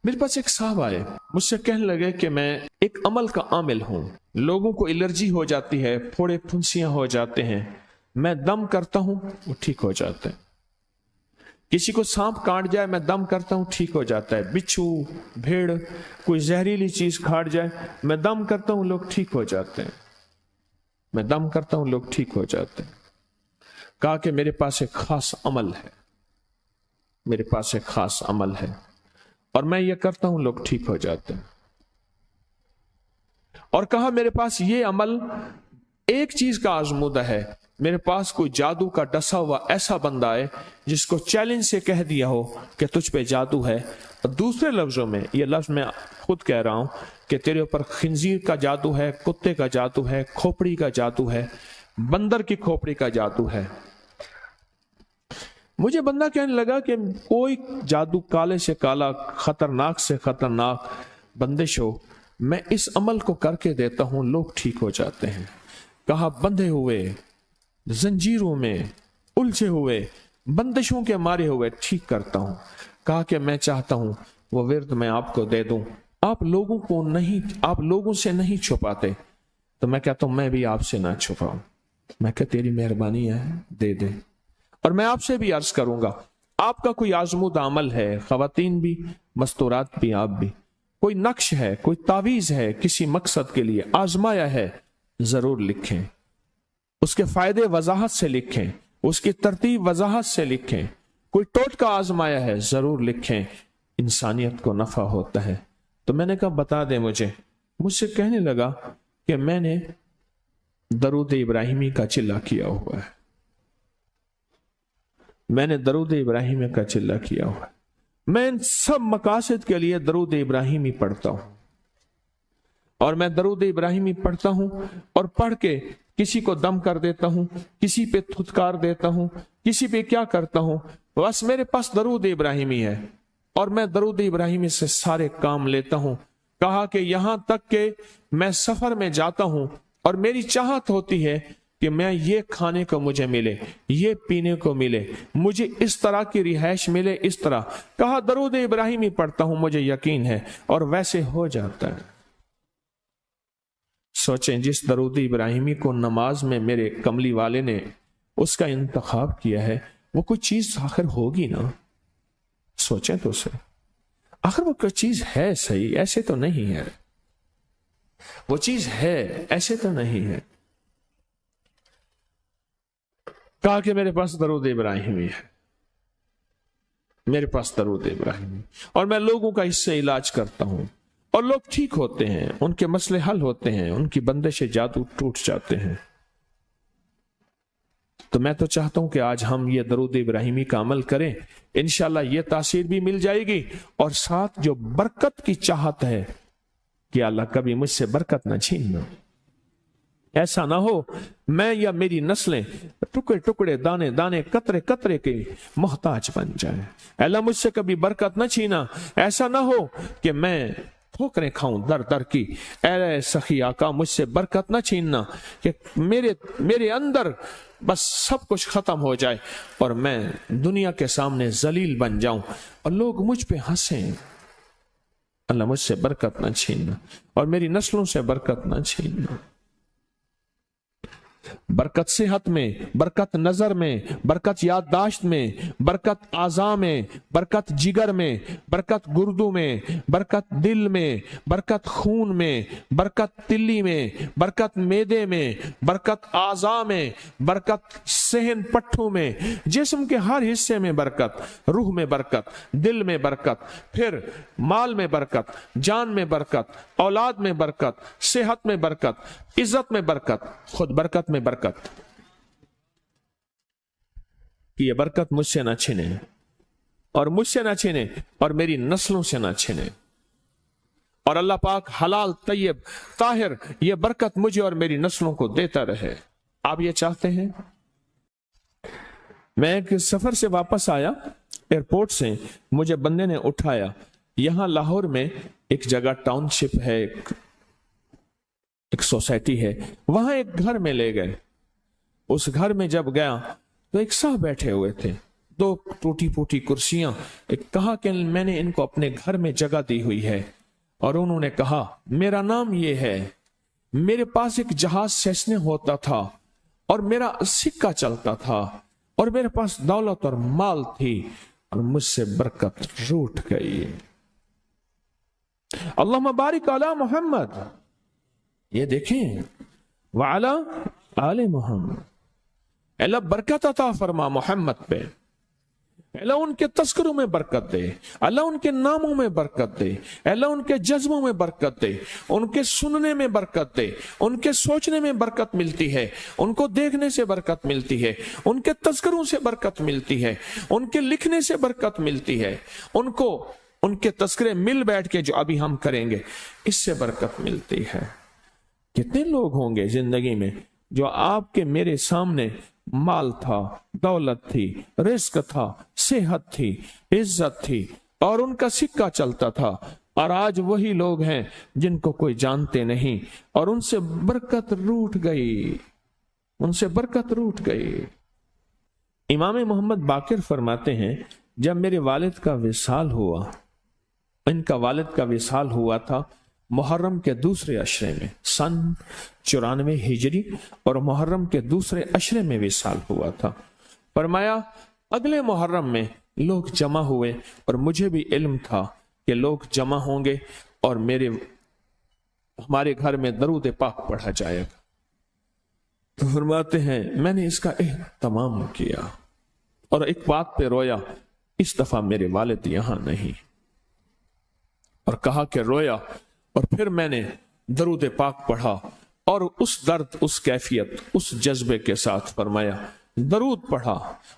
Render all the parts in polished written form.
میرے پاس ایک صاحب آئے، مجھ سے کہنے لگے کہ میں ایک عمل کا عامل ہوں، لوگوں کو الرجی ہو جاتی ہے، پھوڑے پھنسیاں ہو جاتے ہیں، میں دم کرتا ہوں وہ ٹھیک ہو جاتے ہیں، کسی کو سانپ کاٹ جائے میں دم کرتا ہوں ٹھیک ہو جاتا ہے، بچھو، بھیڑ، کوئی زہریلی چیز کھاٹ جائے میں دم کرتا ہوں لوگ ٹھیک ہو جاتے ہیں، میں دم کرتا ہوں لوگ ٹھیک ہو جاتے ہیں۔ کہا کہ میرے پاس ایک خاص عمل ہے، میرے پاس ایک خاص عمل ہے اور میں یہ کرتا ہوں لوگ ٹھیک ہو جاتے ہیں، اور کہا میرے پاس یہ عمل ایک چیز کا آزمودہ ہے، میرے پاس کوئی جادو کا ڈسا ہوا ایسا بندہ ہے جس کو چیلنج سے کہہ دیا ہو کہ تجھ پہ جادو ہے، اور دوسرے لفظوں میں یہ لفظ میں خود کہہ رہا ہوں کہ تیرے اوپر خنزیر کا جادو ہے، کتے کا جادو ہے، کھوپڑی کا جادو ہے، بندر کی کھوپڑی کا جادو ہے۔ مجھے بندہ کہنے لگا کہ کوئی جادو کالے سے کالا، خطرناک سے خطرناک بندش ہو، میں اس عمل کو کر کے دیتا ہوں لوگ ٹھیک ہو جاتے ہیں۔ کہا بندھے ہوئے، زنجیروں میں الجھے ہوئے، بندشوں کے مارے ہوئے ٹھیک کرتا ہوں۔ کہا کہ میں چاہتا ہوں وہ ورد میں آپ کو دے دوں، آپ لوگوں سے نہیں چھپاتے، تو میں کہتا ہوں میں بھی آپ سے نہ چھپاؤں، میں کہ تیری مہربانی ہے دے دے۔ اور میں آپ سے بھی عرض کروں گا، آپ کا کوئی آزمودہ عمل ہے، خواتین بھی، مستورات بھی، آپ بھی، کوئی نقش ہے، کوئی تعویذ ہے، کسی مقصد کے لیے آزمایا ہے، ضرور لکھیں، اس کے فائدے وضاحت سے لکھیں، اس کی ترتیب وضاحت سے لکھیں، کوئی ٹوٹکا آزمایا ہے ضرور لکھیں، انسانیت کو نفع ہوتا ہے۔ تو میں نے کہا بتا دیں مجھ سے کہنے لگا کہ میں نے درود ابراہیمی کا چلہ کیا ہوا ہے، میں نے درود ابراہیمی کا چلہ کیا ہوا ہے، میں ان سب مقاصد کے لیے درود ابراہیمی پڑھتا ہوں، اور میں درود ابراہیمی پڑھتا ہوں اور پڑھ کے کسی کو دم کر دیتا ہوں، کسی پہ تھتکار دیتا ہوں، کسی پہ کیا کرتا ہوں، بس میرے پاس درود ابراہیمی ہے اور میں درود ابراہیمی سے سارے کام لیتا ہوں۔ کہا کہ یہاں تک کہ میں سفر میں جاتا ہوں اور میری چاہت ہوتی ہے کہ میں یہ کھانے کو مجھے ملے، یہ پینے کو ملے، مجھے اس طرح کی رہائش ملے، اس طرح، کہا درود ابراہیمی پڑھتا ہوں مجھے یقین ہے اور ویسے ہو جاتا ہے۔ سوچیں جس درود ابراہیمی کو نماز میں میرے کملی والے نے اس کا انتخاب کیا ہے، وہ کوئی چیز آخر ہوگی نا، سوچیں تو اسے، آخر وہ کوئی چیز ہے صحیح، ایسے تو نہیں ہے، وہ چیز ہے ایسے تو نہیں ہے۔ کہا کہ میرے پاس درود ابراہیمی ہے، میرے پاس درود ابراہیمی، اور میں لوگوں کا اس سے علاج کرتا ہوں اور لوگ ٹھیک ہوتے ہیں، ان کے مسئلے حل ہوتے ہیں، ان کی بندش جادو ٹوٹ جاتے ہیں۔ تو میں تو چاہتا ہوں کہ آج ہم یہ درود ابراہیمی کا عمل کریں، انشاءاللہ یہ تاثیر بھی مل جائے گی، اور ساتھ جو برکت کی چاہت ہے کہ اللہ کبھی مجھ سے برکت نہ چھیننا، ایسا نہ ہو میں یا میری نسلیں ٹکڑے ٹکڑے، دانے دانے، قطرے قطرے کے محتاج بن جائیں۔ اللہ مجھ سے کبھی برکت نہ چھینا، ایسا نہ ہو کہ میں ٹھوکریں کھاؤں در در کی، اے سخی آقا مجھ سے برکت نہ چھیننا، کہ میرے اندر بس سب کچھ ختم ہو جائے اور میں دنیا کے سامنے ذلیل بن جاؤں اور لوگ مجھ پہ ہنسیں۔ اللہ مجھ سے برکت نہ چھیننا اور میری نسلوں سے برکت نہ چھیننا۔ برکت صحت میں، برکت نظر میں، برکت یادداشت میں، برکت اعضاء میں، برکت جگر میں، برکت گردوں میں، برکت دل میں، برکت خون میں، برکت تلی میں، برکت معدے میں، برکت اعضاء میں، برکت صحن پٹھوں میں، جسم کے ہر حصے میں برکت، روح میں برکت، دل میں برکت، پھر مال میں برکت، جان میں برکت، اولاد میں برکت، صحت میں برکت، عزت میں برکت، خود برکت میں برکت، کہ یہ برکت مجھ سے نہ چھنے اور مجھ سے نہ چھنے اور میری نسلوں سے نہ چھنے، اور اللہ پاک حلال طیب طاہر یہ برکت مجھے اور میری نسلوں کو دیتا رہے۔ آپ یہ چاہتے ہیں؟ میں ایک سفر سے واپس آیا، ایئرپورٹ سے مجھے بندے نے اٹھایا، یہاں لاہور میں ایک جگہ ٹاؤن شپ ہے، ایک سوسائٹی ہے، وہاں ایک گھر میں لے گئے۔ اس گھر میں جب گیا تو ایک صاحب بیٹھے ہوئے تھے، 2 टूटी फूटी कुर्सियां। कहा कि मैं ने इनको अपने घर में जगह दी हुई है। और उन्होंने कहा मेरा नाम ये है, मेरे पास एक जहाज सेसने होता था और मेरा सिक्का चलता था और मेरे पास दौलत और माल थी और मुझसे बरकत रूठ गई। अल्लाहुम्मा बारिक अला मोहम्मद। ये देखें, वाला आले मोहम्मद। अल्लाह बरकत अता फरमा मोहम्मद पे, अल्लाह उनके तस्करों में बरकत दे, अल्लाह उनके नामों में बरकत दे, अल्लाह उनके जज्बों में बरकत दे, उनके सुनने में बरकत दे, उनके सोचने में बरकत मिलती है, उनको देखने से बरकत मिलती है, उनके तस्करों से बरकत मिलती है, उनके लिखने से बरकत मिलती है, उनको उनके तस्करे मिल बैठ के जो अभी हम करेंगे इससे बरकत मिलती है। कितने लोग होंगे जिंदगी में जो आपके मेरे सामने माल था, दौलत थी, रिस्क था, सेहत थी, इज्जत थी और उनका सिक्का चलता था, और आज वही लोग हैं जिनको कोई जानते नहीं और उनसे बरकत रूठ गई, उनसे बरकत रूठ गई। इमाम मोहम्मद बाकिर फरमाते हैं, जब मेरे वालिद का विसाल हुआ, इनका वालिद का विसाल हुआ था मुहर्रम के दूसरे अशरे में, सन 94 हिजरी, और मुहर्रम के दूसरे अशरे में विसाल हुआ था। फरमाया अगले मुहर्रम में लोग जमा हुए और मुझे भी इल्म था कि लोग जमा होंगे और हमारे घर में दरूद पाक पढ़ा जाएगा। तो फरमाते हैं मैंने इसका एहतमाम किया और एक बात पे रोया, इस दफा मेरे वालिद यहां नहीं, और कहा कि रोया, और फिर मैंने दरूद पाक पढ़ा और उस दर्द, उस कैफियत, उस जज्बे के साथ फरमाया दरूद पढ़ा,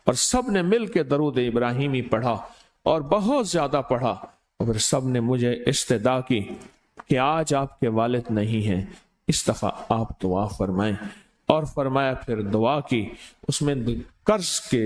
और सब ने मिल के दरूद इब्राहिमी पढ़ा और बहुत ज्यादा पढ़ा, और फिर सब ने मुझे इस्तदा की कि आज आपके वालिद नहीं हैं, इस दफा आप दुआ फरमाएं। और फरमाया फिर दुआ की, उसमें कर्ज के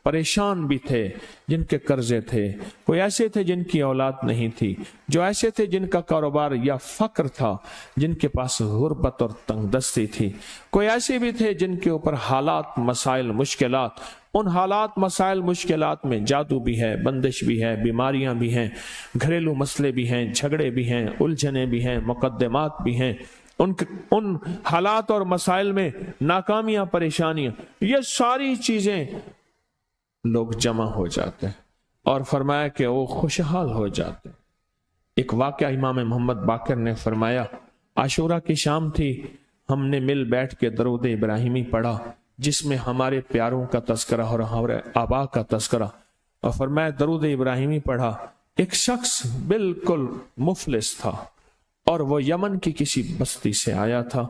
परेशान भी थे जिनके कर्जे थे, कोई ऐसे थे जिनकी औलाद नहीं थी, जो ऐसे थे जिनका कारोबार या फक्र था, जिनके पास गुर्बत और तंगदस्ती थी, कोई ऐसे भी थे जिनके ऊपर हालात मसाइल मुश्किलात, उन हालात मसाइल मुश्किलात में जादू भी है, बंदिश भी है, बीमारियां भी हैं, घरेलू मसले भी हैं, झगड़े भी हैं, उलझने भी हैं, मुकद्दमात भी हैं, उन हालात और मसाइल में नाकामियां, परेशानियां, ये सारी चीजें लोग जमा हो जाते हैं और फरमाया कि वो खुशहाल हो जाते हैं। एक वाकया इमाम मोहम्मद बाकिर ने फरमाया, आशूरा की शाम थी, हमने मिल बैठ के दरूद इब्राहिमी पढ़ा जिसमें हमारे प्यारों का तस्करा और हमारे आबा का तस्करा, और फरमाया दरूद इब्राहिमी पढ़ा। एक शख्स बिल्कुल मुफलिस था और वो यमन की किसी बस्ती से आया था,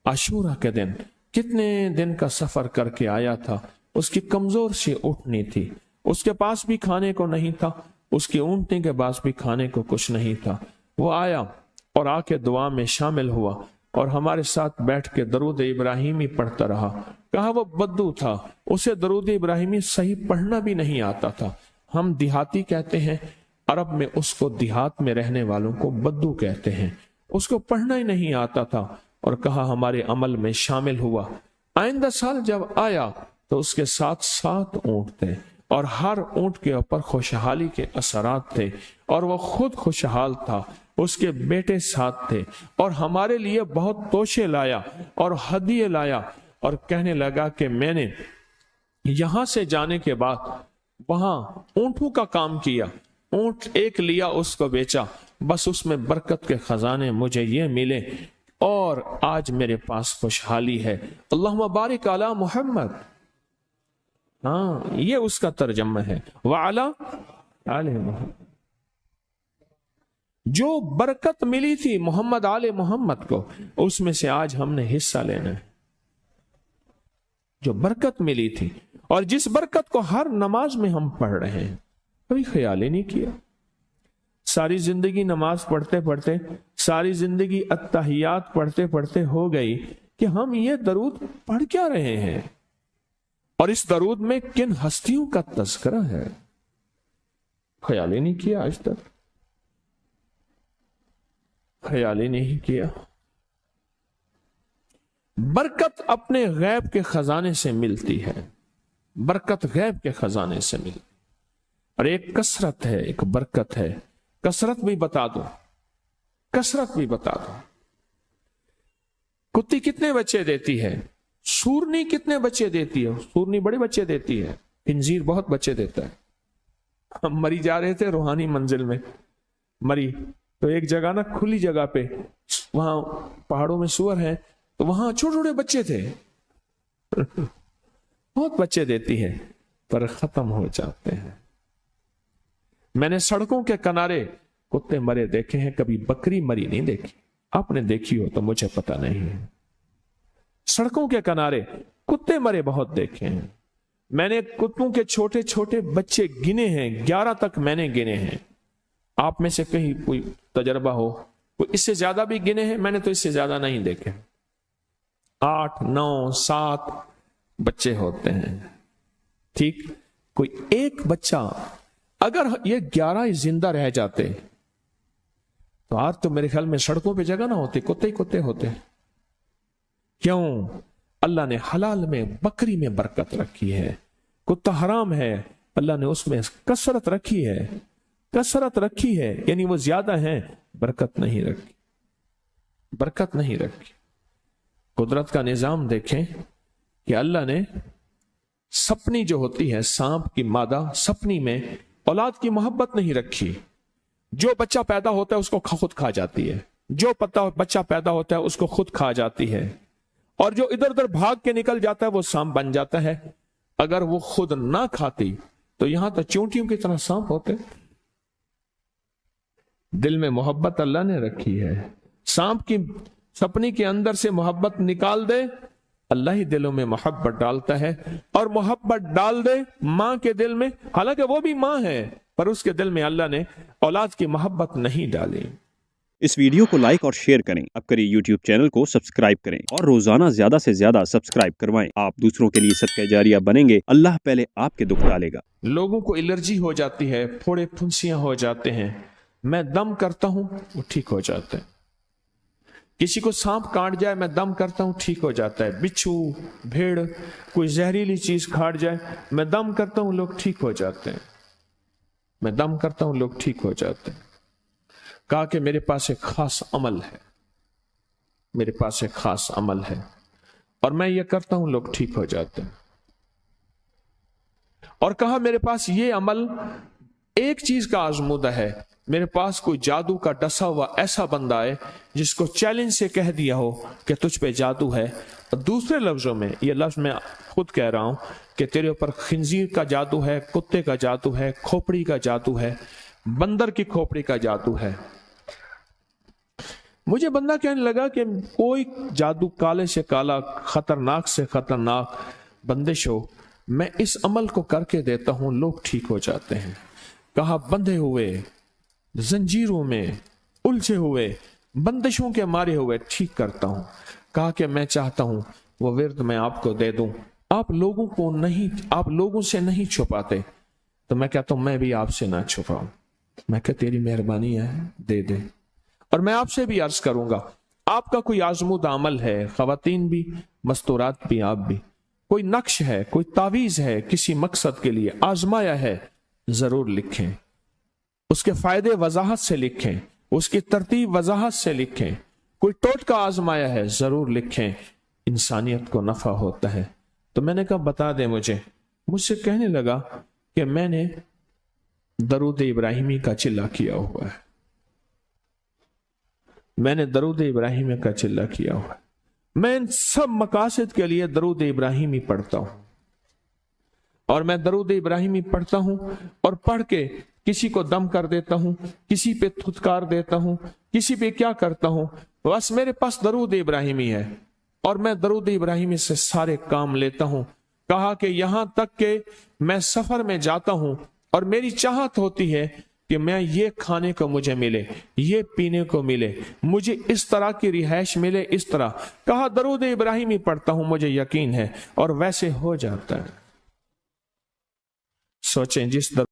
आशूरा के दिन कितने दिन का सफर करके आया था, उसकी कमजोर सी ऊँटनी थी, उसके पास भी खाने को नहीं था, उसकी ऊँटनी के पास भी खाने को कुछ नहीं था। वो आया और आके दुआ में शामिल हुआ और हमारे साथ बैठ के दरूद इब्राहिमी पढ़ता रहा। कहा वो बद्दू था, उसे दरूद इब्राहिमी सही पढ़ना भी नहीं आता था। हम देहाती कहते हैं, अरब में उसको देहात में रहने वालों को बद्दू कहते हैं, उसको पढ़ना ही नहीं आता था। और कहा हमारे अमल में शामिल हुआ। आइंदा साल जब आया तो उसके साथ 7 ऊंट थे और हर ऊंट के ऊपर खुशहाली के असरात थे और वो खुद खुशहाल था, उसके बेटे साथ थे और हमारे लिए बहुत तोशे लाया और हदिये लाया और कहने लगा कि मैंने यहां से जाने के बाद वहां ऊंटों का काम किया, ऊंट एक लिया उसको बेचा, बस उसमें बरकत के खजाने मुझे ये मिले और आज मेरे पास खुशहाली है। अल्लाहुम्मा बारिक अला मोहम्मद। हाँ, ये उसका तर्जमा है, वाला आले मोहम्मद। जो बरकत मिली थी मोहम्मद आले मोहम्मद को, उसमें से आज हमने हिस्सा लेना है। जो बरकत मिली थी और जिस बरकत को हर नमाज में हम पढ़ रहे हैं, कभी ख्याल ही नहीं किया। सारी जिंदगी नमाज पढ़ते पढ़ते, सारी जिंदगी अत्तहियात पढ़ते पढ़ते हो गई कि हम ये दरूद पढ़ क्या रहे हैं और इस दरूद में किन हस्तियों का तज़किरा है, ख्याल ही नहीं किया। आज तक ख्याल ही नहीं किया। बरकत अपने गैब के खजाने से मिलती है। बरकत गैब के खजाने से मिलती। और एक कसरत है, एक बरकत है। कसरत भी बता दो, कसरत भी बता दो। कुत्ती कितने बच्चे देती है? सूरनी कितने बच्चे देती है? सूरनी बड़े बच्चे देती है, खिंजीर बहुत बच्चे देता है। हम मरी जा रहे थे रूहानी मंजिल में, मरी तो एक जगह ना खुली जगह पे, वहां पहाड़ों में सूअर है, तो वहां छोटे छोटे बच्चे थे बहुत बच्चे देती है, पर खत्म हो जाते हैं। मैंने सड़कों के किनारे कुत्ते मरे देखे हैं, कभी बकरी मरी नहीं देखी। आपने देखी हो तो मुझे पता नहीं है। सड़कों के किनारे कुत्ते मरे बहुत देखे हैं। मैंने कुत्तों के छोटे छोटे बच्चे गिने हैं, 11 तक मैंने गिने हैं। आप में से कहीं कोई तजर्बा हो, कोई इससे ज्यादा भी गिने हैं? मैंने तो इससे ज्यादा नहीं देखे। 8, 9, 7 बच्चे होते हैं। ठीक, कोई एक बच्चा, अगर ये 11 जिंदा रह जाते तो आज तो मेरे ख्याल में सड़कों पे जगह ना होती, कुत्ते ही कुत्ते होते। क्यों? अल्लाह ने हलाल में, बकरी में बरकत रखी है। कुत्ता हराम है, अल्लाह ने उसमें कसरत रखी है, कसरत रखी है, यानी वो ज्यादा है, बरकत नहीं रखी, बरकत नहीं रखी। कुदरत का निजाम देखें कि अल्लाह ने सपनी जो होती है, सांप की मादा सपनी में औलाद की मोहब्बत नहीं रखी। जो बच्चा पैदा होता है उसको खुद खा जाती है, जो बच्चा पैदा होता है उसको खुद खा जाती है, और जो इधर उधर भाग के निकल जाता है वो सांप बन जाता है। अगर वो खुद ना खाती तो यहां तो चूंटियों की तरह सांप होते। दिल में मोहब्बत अल्लाह ने रखी है। सांप की सपनी के अंदर से मोहब्बत निकाल दे, अल्लाह ही दिलों में मोहब्बत डालता है। और मोहब्बत डाल दे मां के दिल में, हालांकि वो भी मां है, पर उसके दिल में अल्लाह ने औलाद की मोहब्बत नहीं डाली। इस वीडियो को लाइक और शेयर करें। अब करिए यूट्यूब चैनल को सब्सक्राइब करें और रोजाना ज्यादा से ज्यादा सब्सक्राइब करवाएं। आप दूसरों के लिए सदका जारिया बनेंगे, अल्लाह पहले आपके दुख डालेगा। लोगों को एलर्जी हो जाती है, फोड़े फुंसियां हो जाते हैं, मैं दम करता हूं वो ठीक हो जाता है। किसी को सांप काट जाए, मैं दम करता हूं ठीक हो जाता है। बिच्छू, भेड़, कोई जहरीली चीज काट जाए, मैं दम करता हूं लोग ठीक हो जाते हैं, मैं दम करता हूं लोग ठीक हो जाते हैं। कहा कि मेरे पास एक खास अमल है, मेरे पास एक खास अमल है, और मैं ये करता हूं लोग ठीक हो जाते हैं। और कहा मेरे पास ये अमल एक चीज का आजमूदा है, मेरे पास कोई जादू का डसा हुआ ऐसा बंदा है जिसको चैलेंज से कह दिया हो कि तुझ पे जादू है। और दूसरे लफ्जों में, ये लफ्ज मैं खुद कह रहा हूं कि तेरे ऊपर खिंजीर का जादू है, कुत्ते का जादू है, खोपड़ी का जादू है, बंदर की खोपड़ी का जादू है। मुझे बंदा कहने लगा कि कोई जादू काले से काला, खतरनाक से खतरनाक बंदिश हो, मैं इस अमल को करके देता हूं लोग ठीक हो जाते हैं। कहा बंधे हुए, जंजीरों में उलझे हुए, बंदिशों के मारे हुए ठीक करता हूं। कहा कि मैं चाहता हूं वो विर्द मैं आपको दे दूं, आप लोगों को नहीं, आप लोगों से नहीं छुपाते, तो मैं कहता हूं मैं भी आपसे ना छुपाऊं। मैं कह तेरी मेहरबानी है, दे दे। और मैं आपसे भी अर्ज करूंगा, आपका कोई आजमूदा अमल है, खवातीन भी, मस्तूरात भी, आप भी, कोई नक्श है, कोई तावीज है, किसी मकसद के लिए आजमाया है, जरूर लिखें। उसके फायदे वजाहत से लिखें, उसकी तरतीब वजाहत से लिखें। कोई टोटका आजमाया है, जरूर लिखें, इंसानियत को नफा होता है। तो मैंने कहा बता दे मुझसे कहने लगा कि मैंने दरूद इब्राहिमी का चिल्ला किया हुआ है, मैंने दरूद इब्राहिमी का चिल्ला किया हुआ है, मैं इन सब मकासद के लिए दरूद इब्राहिमी पढ़ता हूं। और मैं दरूद इब्राहिमी पढ़ता हूं और पढ़ के किसी को दम कर देता हूं, किसी पे थुतकार देता हूं, किसी पे क्या करता हूं, बस मेरे पास दरूद इब्राहिमी है और मैं दरूद इब्राहिमी से सारे काम लेता हूं। कहा कि यहां तक कि मैं सफर में जाता हूं और मेरी चाहत होती है कि मैं ये खाने को मुझे मिले, ये पीने को मिले, मुझे इस तरह की रिहाइश मिले, इस तरह। कहा दरूद इब्राहिमी पढ़ता हूं, मुझे यकीन है, और वैसे हो जाता है। सोचें जिस